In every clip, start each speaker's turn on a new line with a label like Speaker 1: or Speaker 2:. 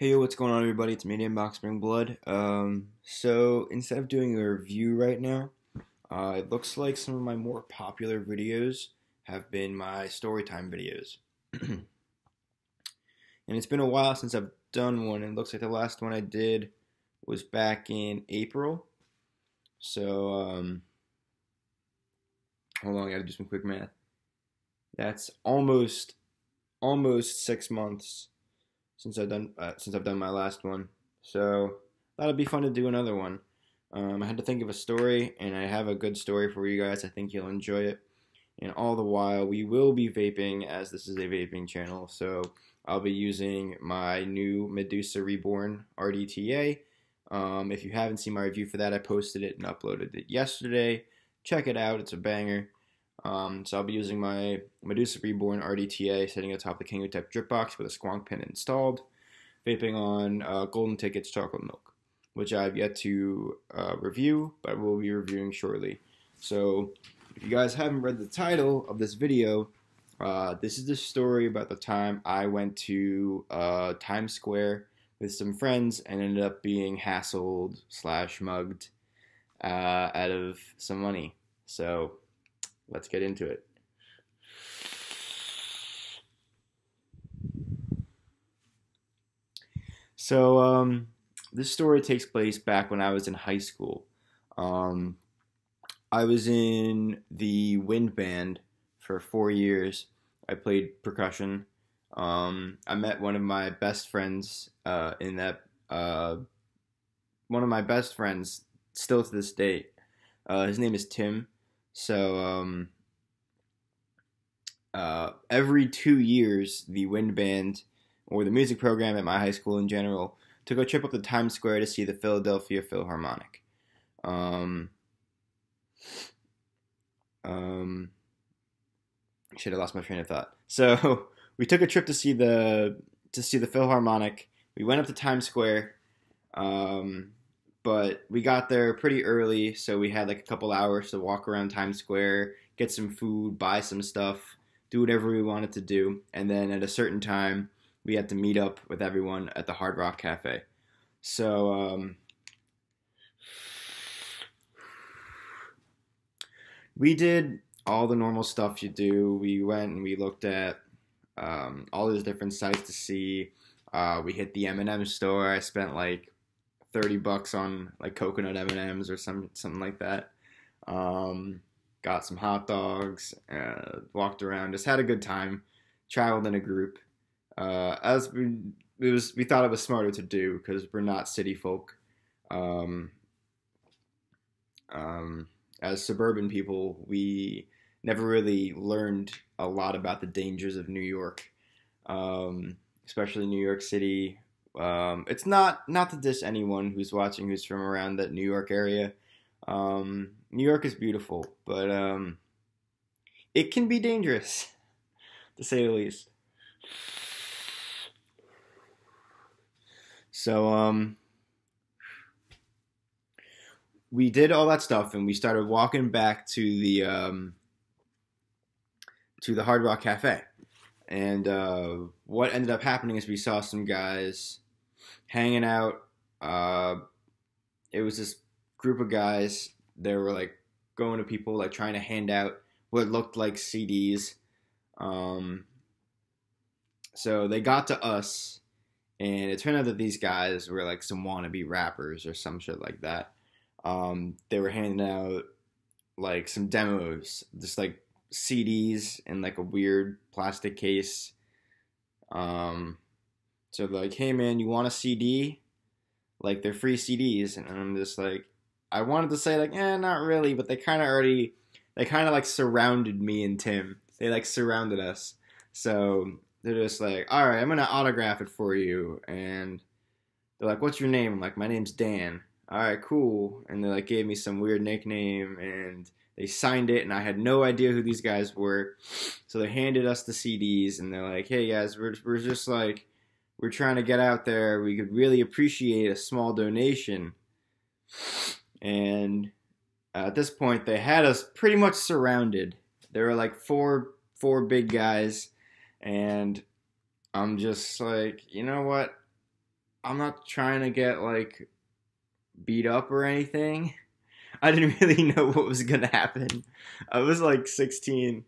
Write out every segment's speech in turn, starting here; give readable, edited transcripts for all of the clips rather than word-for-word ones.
Speaker 1: Hey, yo, what's going on, everybody? It's me, Inbox Spring Blood. So instead of doing a review right now, it looks like some of my more popular videos have been my storytime videos. And it's been a while since I've done one. It looks like the last one I did was back in April. So, hold on, I gotta do some quick math. That's almost 6 months since I've done my last one. So that'll be fun to do another one. I had to think of a story, and I have a good story for you guys. I think you'll enjoy it. And all the while, we will be vaping, as this is a vaping channel. So I'll be using my new Medusa Reborn RDTA. If you haven't seen my review for that, I posted it and uploaded it yesterday. Check it out; it's a banger. So I'll be using my Medusa Reborn RDTA sitting atop the Kango Type drip box with a squonk pin installed, vaping on Golden Ticket's chocolate milk, which I've yet to review, but will be reviewing shortly. So if you guys haven't read the title of this video, this is the story about the time I went to Times Square with some friends and ended up being hassled / mugged out of some money. So let's get into it. So, this story takes place back when I was in high school. I was in the wind band for 4 years. I played percussion. I met one of my best friends in that. One of my best friends, still to this date. His name is Tim. So every 2 years, the wind band, or the music program at my high school in general, took a trip up to Times Square to see the Philadelphia Philharmonic. Shit, I lost my train of thought. So we took a trip to see the Philharmonic. We went up to Times Square, but we got there pretty early, so we had like a couple hours to walk around Times Square, get some food, buy some stuff, do whatever we wanted to do, and then at a certain time, we had to meet up with everyone at the Hard Rock Cafe. So, we did all the normal stuff you do. We went and we looked at all these different sites to see. We hit the M&M store. I spent like $30 on like coconut M&Ms or something like that. Got some hot dogs, walked around, just had a good time. Traveled in a group. We thought it was smarter to do because we're not city folk. As suburban people, we never really learned a lot about the dangers of New York, especially New York City. It's not to diss anyone who's watching who's from around that New York area. New York is beautiful, but it can be dangerous, to say the least. So, we did all that stuff, and we started walking back to the Hard Rock Cafe. And what ended up happening is we saw some guys hanging out. It was this group of guys. They were like going to people, like trying to hand out what looked like CDs. So they got to us, and it turned out that these guys were like some wannabe rappers or some shit like that. They were handing out like some demos, just like CDs in like a weird plastic case. So they're like, "Hey man, you want a CD?" Like, they're free CDs, and I'm just like, I wanted to say like, not really, but they kind of like surrounded me and Tim. They like surrounded us, so they're just like, "All right, I'm gonna autograph it for you," and they're like, "What's your name?" I'm like, "My name's Dan." "All right, cool," and they like gave me some weird nickname, and they signed it, and I had no idea who these guys were. So they handed us the CDs, and they're like, "Hey guys, we're just like, we're trying to get out there. We could really appreciate a small donation." And at this point, they had us pretty much surrounded. There were like four big guys, and I'm just like, you know what? I'm not trying to get like beat up or anything. I didn't really know what was gonna happen. I was like 16.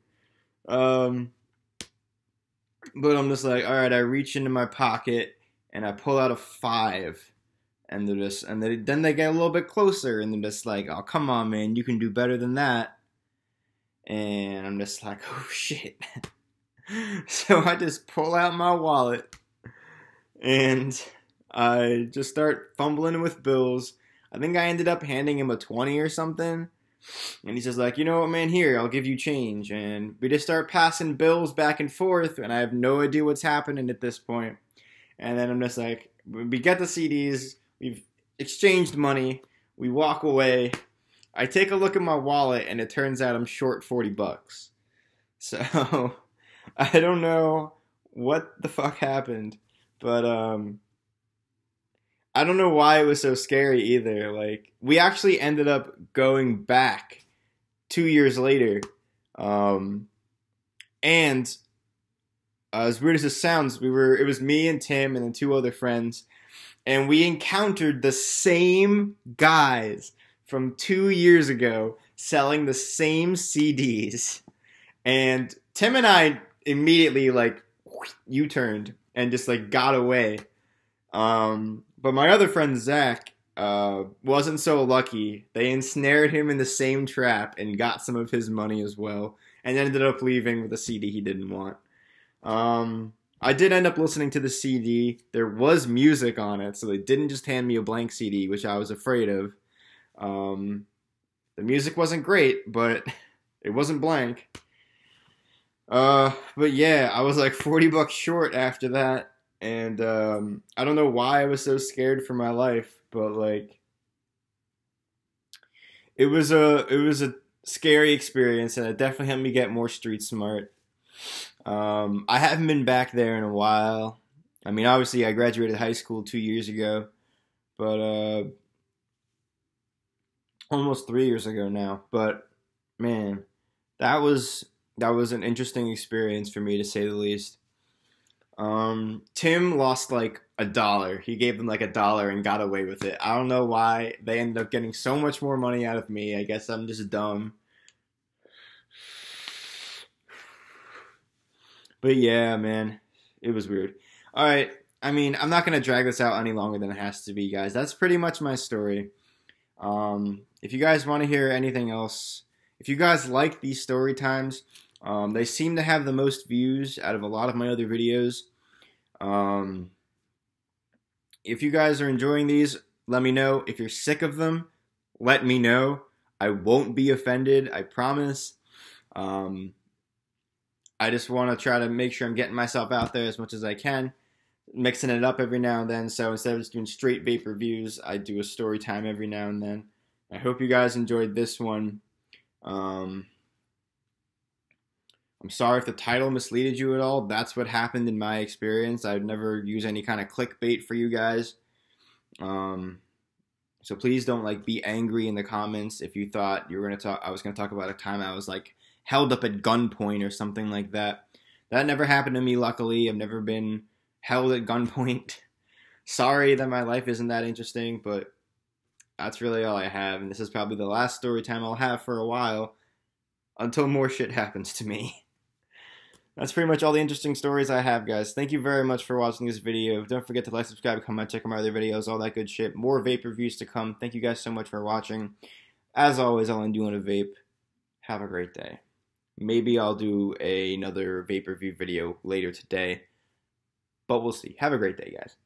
Speaker 1: Um, but I'm just like, all right. I reach into my pocket and I pull out a 5, and they're just, and then they get a little bit closer, and they're just like, oh, come on, man, you can do better than that. And I'm just like, oh shit. So I just pull out my wallet and I just start fumbling with bills. I think I ended up handing him a 20 or something. And he's just like, you know what, man, here, I'll give you change. And we just start passing bills back and forth, and I have no idea what's happening at this point. And then I'm just like, we get the CDs, we've exchanged money, we walk away. I take a look at my wallet, and it turns out I'm short $40. So I don't know what the fuck happened, but I don't know why it was so scary either. Like, we actually ended up going back 2 years later, and as weird as this sounds, it was me and Tim and then 2 other friends, and we encountered the same guys from 2 years ago selling the same CDs, and Tim and I immediately like U-turned and just like got away. But my other friend Zach wasn't so lucky. They ensnared him in the same trap and got some of his money as well, and ended up leaving with a CD he didn't want. I did end up listening to the CD. There was music on it, so they didn't just hand me a blank CD, which I was afraid of. The music wasn't great, but it wasn't blank. But yeah, I was like $40 short after that, and I don't know why I was so scared for my life, but like it was a scary experience, and it definitely helped me get more street smart. I haven't been back there in a while. I mean, obviously I graduated high school 2 years ago, but almost 3 years ago now. But man, that was an interesting experience for me, to say the least. Tim lost like $1. He gave them like $1 and got away with it. I don't know why. They ended up getting so much more money out of me. I guess I'm just dumb. But yeah, man, it was weird. All right. I mean, I'm not going to drag this out any longer than it has to be, guys. That's pretty much my story. If you guys want to hear anything else, if you guys like these story times, they seem to have the most views out of a lot of my other videos. If you guys are enjoying these, let me know. If you're sick of them, let me know. I won't be offended, I promise. I just want to try to make sure I'm getting myself out there as much as I can, mixing it up every now and then. So instead of just doing straight vape reviews, I do a story time every now and then. I hope you guys enjoyed this one. I'm sorry if the title misleaded you at all. That's what happened in my experience. I'd never use any kind of clickbait for you guys. So please don't like be angry in the comments if you thought you were gonna talk. I was gonna talk about a time I was like held up at gunpoint or something like that. That never happened to me, luckily. I've never been held at gunpoint. Sorry that my life isn't that interesting, but that's really all I have. And this is probably the last story time I'll have for a while until more shit happens to me. That's pretty much all the interesting stories I have, guys. Thank you very much for watching this video. Don't forget to like, subscribe, comment, check out my other videos, all that good shit. More vape reviews to come. Thank you guys so much for watching. As always, I'll end you on a vape. Have a great day. Maybe I'll do another vape review video later today, but we'll see. Have a great day, guys.